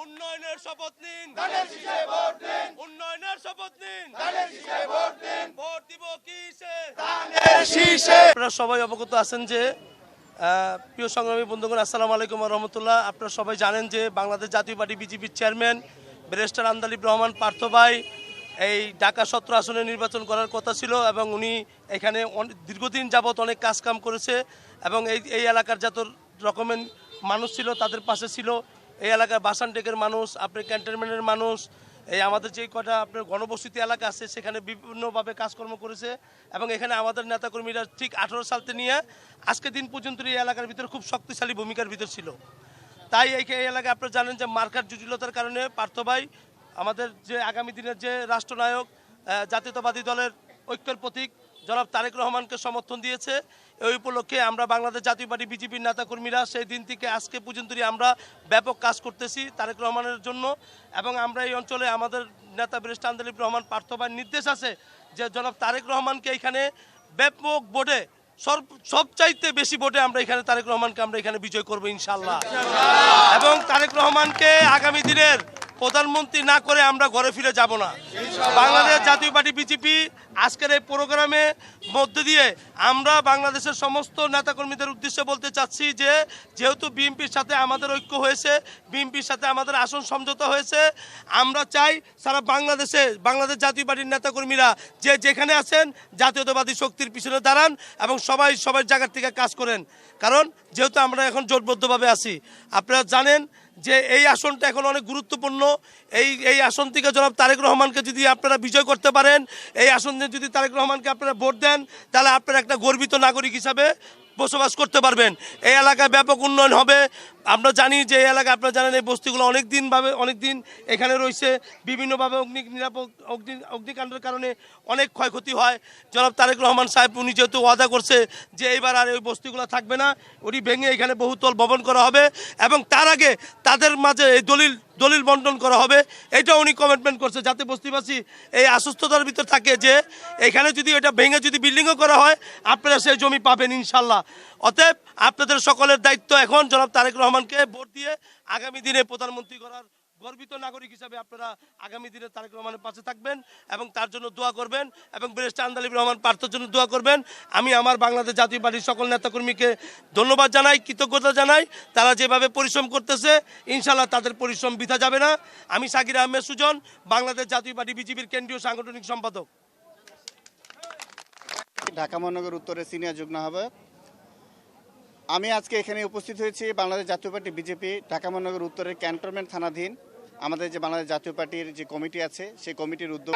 উন্নয়নের শপথ নিন, ধানের শীষে ভোট দিন, উন্নয়নের শপথ নিন, ধানের শীষে ভোট দিন, ভোট দিব কিসে? ধানের শীষে। আপনারা সবাই অবগত আছেন যে প্রিয় সংগ্রামী বন্ধুগণ, আসসালামু আলাইকুম ওয়া রাহমাতুল্লাহ। আপনারা সবাই জানেন যে বাংলাদেশ জাতীয় পার্টি বিজেপির চেয়ারম্যান ব্যারিস্টার আন্দালিব রহমান পার্থ ভাই এই ঢাকা 17 আসনে নির্বাচন করার কথা ছিল এবং উনি এখানে দীর্ঘদিন যাবৎ অনেক কাজকাম করেছে এবং এই এলাকার যত রকমের মানুষ ছিল তাদের পাশে ছিল। এই এলাকার বাসানটেকের মানুষ, আপনার ক্যান্টনমেন্টের মানুষ, এই আমাদের যে কটা আপনার গণবসতি এলাকা আছে সেখানে বিভিন্নভাবে কাজকর্ম করেছে এবং এখানে আমাদের নেতাকর্মীরা ঠিক 18 সালতে নিয়ে আজকে দিন পর্যন্ত এই এলাকার ভিতরে খুব শক্তিশালী ভূমিকার ভিতর ছিল। তাই এই এলাকায় আপনারা জানেন যে মার্কার জটিলতার কারণে পার্থ ভাই আমাদের যে আগামী দিনের যে রাষ্ট্রনায়ক জাতীয়তাবাদী দলের ঐক্যের প্রতীক জনাব তারেক রহমানকে সমর্থন দিয়েছে। এই উপলক্ষে আমরা বাংলাদেশ জাতীয় পার্টি বিজেপির নেতাকর্মীরা সেই দিন থেকে আজকে পর্যন্তই আমরা ব্যাপক কাজ করতেছি তারেক রহমানের জন্য এবং আমরা এই অঞ্চলে আমাদের নেতা ব্যারিস্টার আন্দালিব রহমান পার্থ ভাইয়ের নির্দেশ আছে যে জনাব তারেক রহমানকে এখানে ব্যাপক ভোটে সবচাইতে বেশি ভোটে আমরা এখানে তারেক রহমানকে আমরা এখানে বিজয় করবো ইনশাল্লাহ এবং তারেক রহমানকে আগামী দিনের প্রধানমন্ত্রী না করে আমরা ঘরে ফিরে যাব না। বাংলাদেশ জাতীয় পার্টি বিজেপি আজকের এই প্রোগ্রামে মধ্য দিয়ে আমরা বাংলাদেশের সমস্ত নেতাকর্মীদের উদ্দেশ্যে বলতে চাচ্ছি যে যেহেতু বিএনপির সাথে আমাদের ঐক্য হয়েছে, বিএনপির সাথে আমাদের আসন সমঝোতা হয়েছে, আমরা চাই সারা বাংলাদেশ জাতীয় পার্টির নেতাকর্মীরা যে যেখানে আছেন জাতীয়তাবাদী শক্তির পিছনে দাঁড়ান এবং সবাই জায়গার থেকে কাজ করেন। কারণ যেহেতু আমরা এখন জোটবদ্ধভাবে আছি, আপনারা জানেন যে এই আসনটা এখন অনেক গুরুত্বপূর্ণ। এই আসন থেকে জনাব তারেক রহমানকে যদি আপনারা বিজয় করতে পারেন, এই আসনে যদি তারেক রহমানকে আপনারা ভোট দেন, তাহলে আপনারা একটা গর্বিত নাগরিক হিসাবে বসবাস করতে পারবেন। এই এলাকায় ব্যাপক উন্নয়ন হবে। আমরা জানি যে এই এলাকা আপনারা জানেন এই বস্তিগুলো অনেক দিন এখানে রয়েছে, বিভিন্নভাবে অগ্নিকাণ্ডের কারণে অনেক ক্ষয়ক্ষতি হয়। জনাব তারেক রহমান সাহেব উনি যেহেতু ওয়াদা করছে যে এইবার আর ওই বস্তিগুলো থাকবে না, উনি ভেঙে এখানে বহুতল ভবন করা হবে এবং তার আগে তাদের মাঝে এই দলিল বন্টন করা হবে। এটা উনি কমিটমেন্ট করছে যাতে বস্তিবাসী এই আশ্বস্ততার ভিতর থাকে যে এখানে যদি এটা ভেঙে যদি বিল্ডিংও করা হয় আপনারা সেই জমি পাবেন ইনশাল্লাহ। অতএব আপনাদের সকলের দায়িত্ব এখন জনাব তারেক রহমানকে ভোট দিয়ে আগামী দিনে প্রধানমন্ত্রী করার গর্বিত নাগরিক হিসাবে আপনারা আগামী দিনে তারেক রহমানের পাশে থাকবেন এবং তার জন্য দোয়া করবেন এবং ব্যারিস্টার আন্দালিব রহমান পার্থর জন্য দোয়া করবেন। আমি আমার বাংলাদেশ জাতীয় পার্টির সকল নেতাকর্মীকে ধন্যবাদ জানাই, কৃতজ্ঞতা জানাই। তারা যেভাবে পরিশ্রম করতেছে ইনশাল্লাহ তাদের পরিশ্রম বৃথা যাবে না। আমি শাকির আহমেদ সুজন, বাংলাদেশ জাতীয় পার্টি বিজেপির কেন্দ্রীয় সাংগঠনিক সম্পাদক, ঢাকা মহানগর উত্তরের সিনিয়র যুগ্ম আহ্বায়ক। আমি আজকে এখানে উপস্থিত হয়েছি বাংলাদেশ জাতীয় পার্টি বিজেপি ঢাকা মহানগর উত্তরের ক্যান্টনমেন্ট থানাধীন আমাদের যে বাংলাদেশ জাতীয় পার্টির যে কমিটি আছে সেই কমিটির উদ্যোগ